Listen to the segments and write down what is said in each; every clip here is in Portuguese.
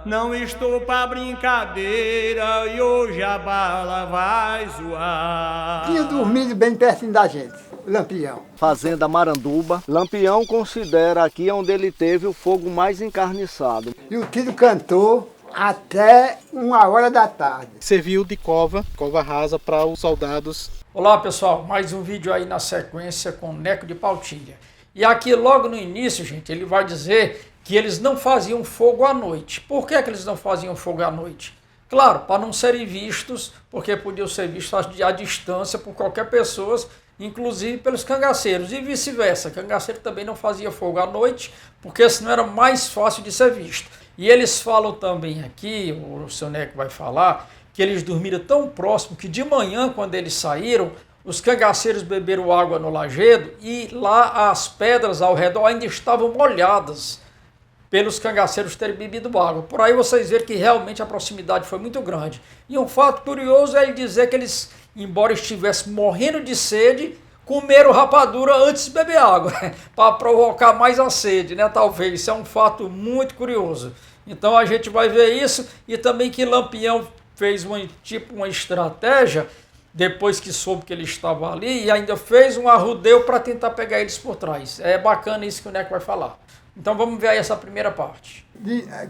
Não estou pra brincadeira e hoje a bala vai zoar. Tinha dormido bem pertinho da gente, o Lampião. Fazenda Maranduba. Lampião considera aqui onde ele teve o fogo mais encarniçado. E o tiro cantou até 1h da tarde. Serviu de cova rasa para os soldados. Olá pessoal, mais um vídeo aí na sequência com Neco de Pautilha. E aqui logo no início, gente, ele vai dizer que eles não faziam fogo à noite. Por que eles não faziam fogo à noite? Claro, para não serem vistos, porque podiam ser vistos à distância por qualquer pessoa, inclusive pelos cangaceiros, e vice-versa. Cangaceiro também não fazia fogo à noite, porque senão era mais fácil de ser visto. E eles falam também aqui, o seu Neco vai falar, que eles dormiram tão próximo que de manhã, quando eles saíram, os cangaceiros beberam água no lajedo e lá as pedras ao redor ainda estavam molhadas pelos cangaceiros terem bebido água. Por aí vocês verem que realmente a proximidade foi muito grande. E um fato curioso é ele dizer que eles, embora estivessem morrendo de sede, comeram rapadura antes de beber água, para provocar mais a sede, né? Talvez, isso é um fato muito curioso. Então a gente vai ver isso, e também que Lampião fez uma estratégia, depois que soube que ele estava ali, e ainda fez um arrudeio para tentar pegar eles por trás. É bacana isso que o Neco vai falar. Então vamos ver aí essa primeira parte.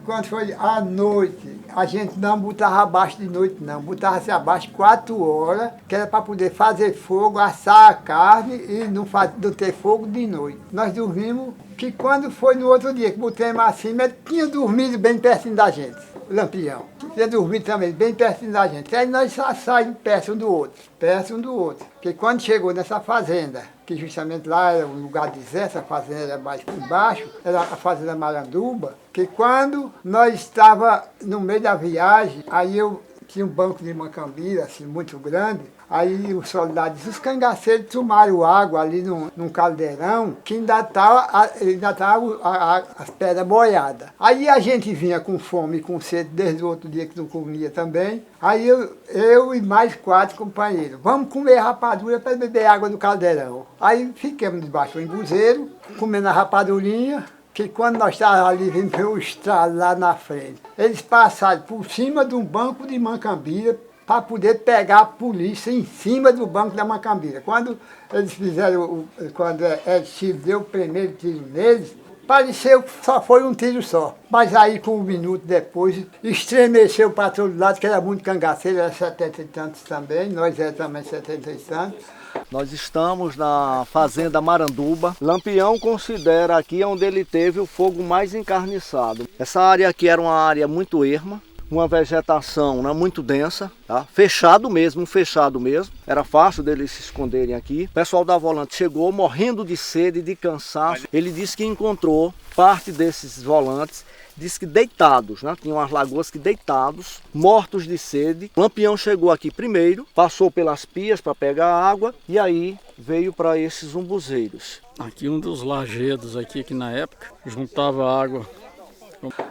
Quando foi à noite, a gente não botava abaixo de noite não, botava-se abaixo 4 horas, que era para poder fazer fogo, assar a carne e não ter fogo de noite. Nós dormimos, que quando foi no outro dia que botamos acima, ele tinha dormido bem pertinho da gente, o Lampião. Tinha dormido também bem pertinho da gente. Aí nós saímos perto um do outro. Porque quando chegou nessa fazenda, que justamente lá era o lugar de Zé, essa fazenda era mais embaixo, era a fazenda Maranduba, que quando nós estava no meio da viagem, aí eu tinha um banco de macambira, assim, muito grande, aí os soldados, os cangaceiros tomaram água ali num caldeirão, que ainda estava as pedras boiadas. Aí a gente vinha com fome e com sede desde o outro dia que não comia também, aí eu e mais 4 companheiros, vamos comer rapadura para beber água do caldeirão. Aí ficamos debaixo do embuzeiro, comendo a rapadurinha, que quando nós estávamos ali, vimos o estralo lá na frente. Eles passaram por cima de um banco de macambira para poder pegar a polícia em cima do banco da macambira. Quando eles fizeram, quando Chile deu o primeiro tiro neles, pareceu que só foi um tiro só. Mas aí, com 1 minuto depois, estremeceu para todo lado, que era muito cangaceiro, era 70 e tantos também, nós éramos também 70 e tantos. Nós estamos na Fazenda Maranduba. Lampião considera aqui onde ele teve o fogo mais encarniçado. Essa área aqui era uma área muito erma, uma vegetação, né, muito densa, tá? Fechado mesmo. Era fácil deles se esconderem aqui. O pessoal da volante chegou morrendo de sede, de cansaço. Ele disse que encontrou parte desses volantes, disse que deitados, né? Tinham as lagoas que deitados, mortos de sede. O Lampião chegou aqui primeiro, passou pelas pias para pegar água e aí veio para esses umbuzeiros. Aqui um dos lajedos aqui que na época juntava água.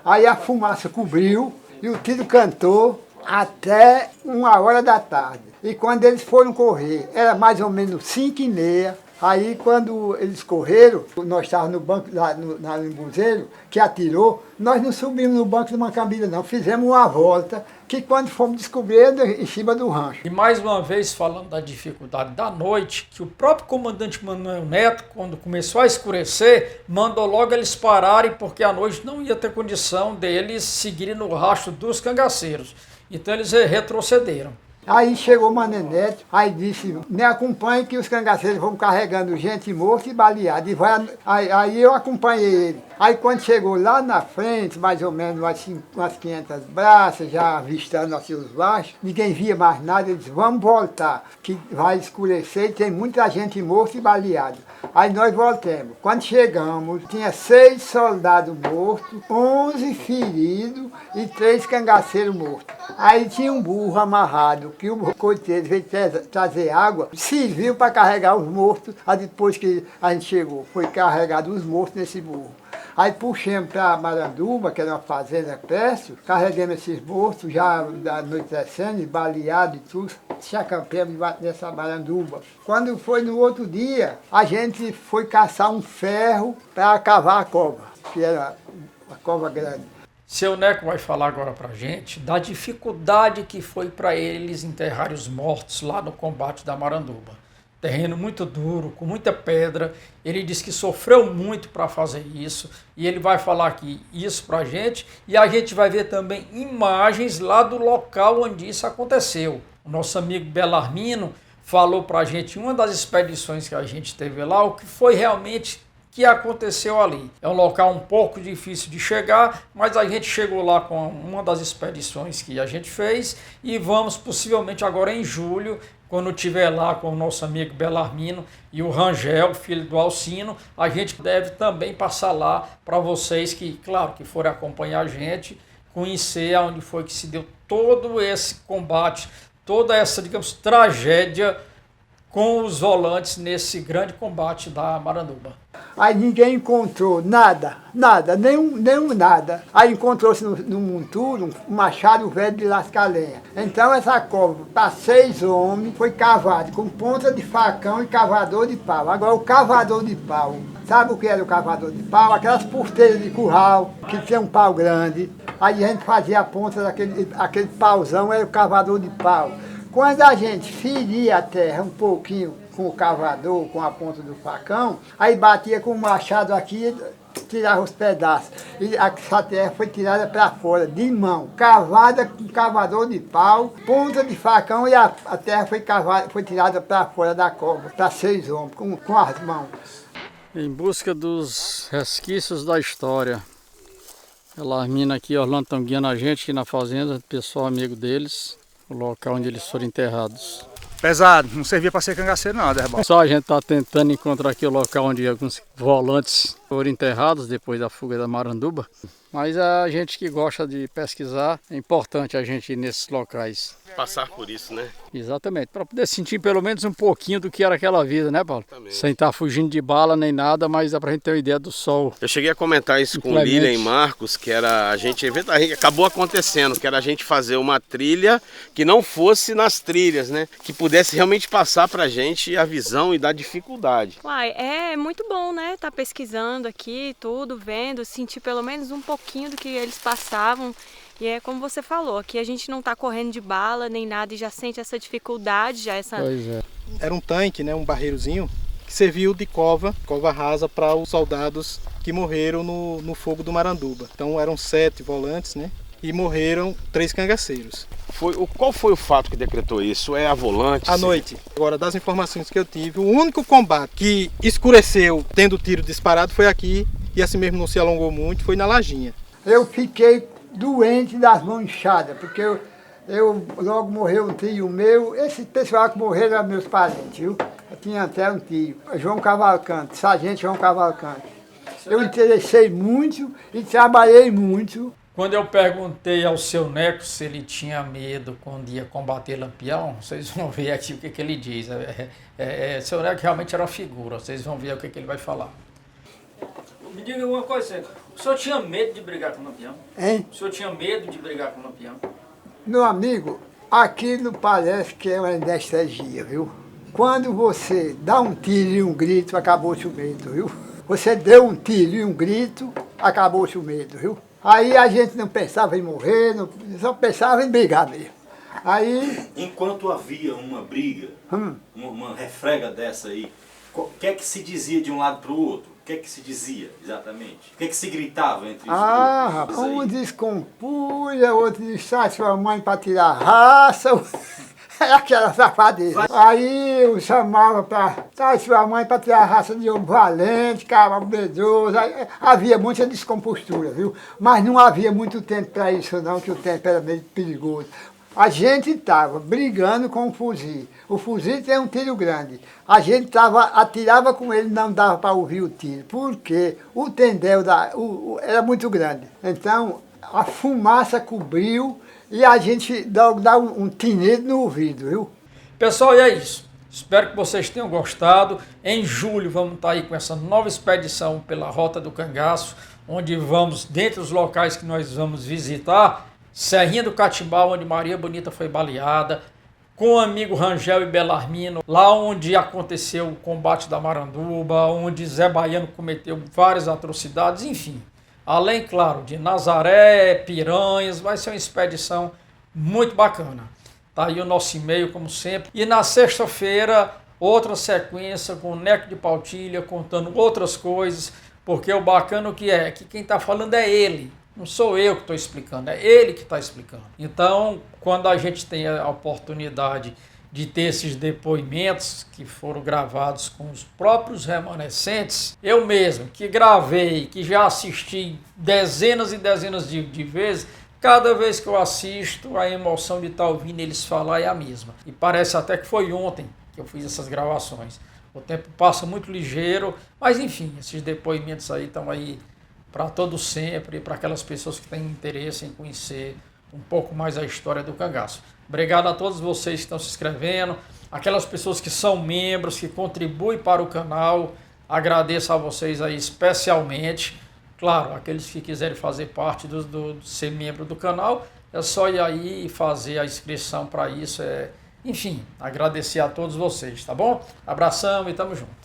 Aí a fumaça cobriu e o tiro cantou até 1h da tarde. E quando eles foram correr, era mais ou menos 5h30. Aí quando eles correram, nós estávamos no banco lá no embuzeiro, que atirou, nós não subimos no banco de macambira não, fizemos uma volta, que quando fomos descobrir em cima do rancho. E mais uma vez falando da dificuldade da noite, que o próprio comandante Manuel Neto, quando começou a escurecer, mandou logo eles pararem, porque à noite não ia ter condição deles seguirem no rastro dos cangaceiros. Então eles retrocederam. Aí chegou o Manenete, aí disse, me acompanhe que os cangaceiros vão carregando gente morta e baleada. Aí eu acompanhei ele. Aí quando chegou lá na frente, mais ou menos umas 500 braças, já avistando assim os baixos, ninguém via mais nada, ele disse, vamos voltar, que vai escurecer e tem muita gente morta e baleada. Aí nós voltamos. Quando chegamos, tinha 6 soldados mortos, 11 feridos e 3 cangaceiros mortos. Aí tinha um burro amarrado, que o coiteiro veio trazer água, serviu para carregar os mortos. Aí depois que a gente chegou, foi carregado os mortos nesse burro. Aí puxamos para Maranduba, que era uma fazenda perto, carregamos esses mortos, já anoitecendo, baleado e tudo, se acampamos nessa Maranduba. Quando foi no outro dia, a gente foi caçar um ferro para cavar a cova, que era uma cova grande. Seu Neco vai falar agora pra gente da dificuldade que foi para eles enterrarem os mortos lá no combate da Maranduba. Terreno muito duro, com muita pedra. Ele disse que sofreu muito para fazer isso e ele vai falar aqui isso pra gente e a gente vai ver também imagens lá do local onde isso aconteceu. O nosso amigo Belarmino falou pra gente em uma das expedições que a gente teve lá o que foi realmente que aconteceu ali. É um local um pouco difícil de chegar, mas a gente chegou lá com uma das expedições que a gente fez e vamos possivelmente agora em julho, quando estiver lá com o nosso amigo Belarmino e o Rangel, filho do Alcino, a gente deve também passar lá para vocês que, claro, que forem acompanhar a gente, conhecer onde foi que se deu todo esse combate, toda essa, digamos, tragédia com os volantes nesse grande combate da Maranduba. Aí ninguém encontrou nada, nenhum nada. Aí encontrou-se no monturo um machado velho de lascar lenha. Então essa cova, para 6 homens, foi cavada com ponta de facão e cavador de pau. Agora o cavador de pau, sabe o que era o cavador de pau? Aquelas porteiras de curral, que tinha um pau grande. Aí a gente fazia a ponta aquele pauzão, era o cavador de pau. Quando a gente feria a terra um pouquinho com o cavador, com a ponta do facão, aí batia com o machado aqui e tirava os pedaços. E essa terra foi tirada para fora, de mão, cavada com cavador de pau, ponta de facão e a terra foi tirada para fora da cova, para 6 homens, com as mãos. Em busca dos resquícios da história. Belarmino aqui, Orlando, estão guiando a gente aqui na fazenda, pessoal amigo deles, o local onde eles foram enterrados. Pesado, não servia para ser cangaceiro não, Derbal. Só a gente está tentando encontrar aqui o local onde alguns volantes foram enterrados depois da fuga da Maranduba. Mas a gente que gosta de pesquisar, é importante a gente ir nesses locais. Passar por isso, né? Exatamente, para poder sentir pelo menos um pouquinho do que era aquela vida, né, Paulo? Exatamente. Sem estar fugindo de bala nem nada, mas dá pra gente ter uma ideia do sol. Eu cheguei a comentar isso com o Lilian e Marcos, que era a gente acabou acontecendo, que era a gente fazer uma trilha que não fosse nas trilhas, né? Que pudesse realmente passar pra gente a visão e da dificuldade. Uai, é muito bom, né? Tá pesquisando aqui, tudo, vendo, sentir pelo menos um pouquinho do que eles passavam. E é como você falou, aqui a gente não está correndo de bala nem nada e já sente essa dificuldade, já essa... Pois é. Era um tanque, né, um barreirozinho, que serviu de cova rasa para os soldados que morreram no fogo do Maranduba. Então eram 7 volantes, né, e morreram 3 cangaceiros. Qual foi o fato que decretou isso? É a volante? À noite. Agora, das informações que eu tive, o único combate que escureceu tendo tiro disparado foi aqui, e assim mesmo não se alongou muito, foi na Lajinha. Eu fiquei doente das mãos inchadas, porque eu logo morreu um tio meu, esse pessoal que morreram eram meus parentes, viu? Eu tinha até um tio, João Cavalcante, sargento João Cavalcante. Eu interessei muito e trabalhei muito. Quando eu perguntei ao seu Neco se ele tinha medo quando ia combater Lampião, vocês vão ver aqui o que ele diz. Seu Neco realmente era uma figura, vocês vão ver o que ele vai falar. Me diga uma coisa, o senhor tinha medo de brigar com o Lampião? Hein? O senhor tinha medo de brigar com o Lampião? Meu amigo, aquilo parece que é uma anestesia, viu? Quando você dá um tiro e um grito, acabou-se o medo, viu? Você deu um tiro e um grito, acabou-se o medo, viu? Aí a gente não pensava em morrer, só pensava em brigar mesmo. Aí... Enquanto havia uma briga, uma refrega dessa aí, o que é que se dizia de um lado para o outro? O que é que se dizia, exatamente? O que é que se gritava entre os dois? Rapaz, um descompunha, outro disse, sai sua mãe para tirar raça. É aquela safadeza. Aí eu chamava para, sai sua mãe para tirar raça de homem valente, cara medroso. Havia muita descompostura, viu? Mas não havia muito tempo para isso não, que o tempo era meio perigoso. A gente estava brigando com o fuzil. O fuzil tem um tiro grande. A gente atirava com ele, não dava para ouvir o tiro, porque o tendel era muito grande. Então, a fumaça cobriu e a gente dá um tinido no ouvido, viu? Pessoal, e é isso. Espero que vocês tenham gostado. Em julho vamos estar aí com essa nova expedição pela Rota do Cangaço, onde vamos, dentre os locais que nós vamos visitar, Serrinha do Catimbau, onde Maria Bonita foi baleada, com o amigo Rangel e Belarmino, lá onde aconteceu o combate da Maranduba, onde Zé Baiano cometeu várias atrocidades, enfim. Além, claro, de Nazaré, Piranhas, vai ser uma expedição muito bacana. Tá aí o nosso e-mail, como sempre. E na sexta-feira, outra sequência com o Neco de Pautilha, contando outras coisas, porque o bacana que é que quem está falando é ele. Não sou eu que estou explicando, é ele que está explicando. Então, quando a gente tem a oportunidade de ter esses depoimentos que foram gravados com os próprios remanescentes, eu mesmo, que gravei, que já assisti dezenas e dezenas de vezes, cada vez que eu assisto, a emoção de estar ouvindo eles falar é a mesma. E parece até que foi ontem que eu fiz essas gravações. O tempo passa muito ligeiro, mas enfim, esses depoimentos aí estão aí para todo sempre, para aquelas pessoas que têm interesse em conhecer um pouco mais a história do cangaço. Obrigado a todos vocês que estão se inscrevendo, aquelas pessoas que são membros, que contribuem para o canal, agradeço a vocês aí especialmente. Claro, aqueles que quiserem fazer parte ser membro do canal, é só ir aí e fazer a inscrição para isso. Enfim, agradecer a todos vocês, tá bom? Abração e tamo junto.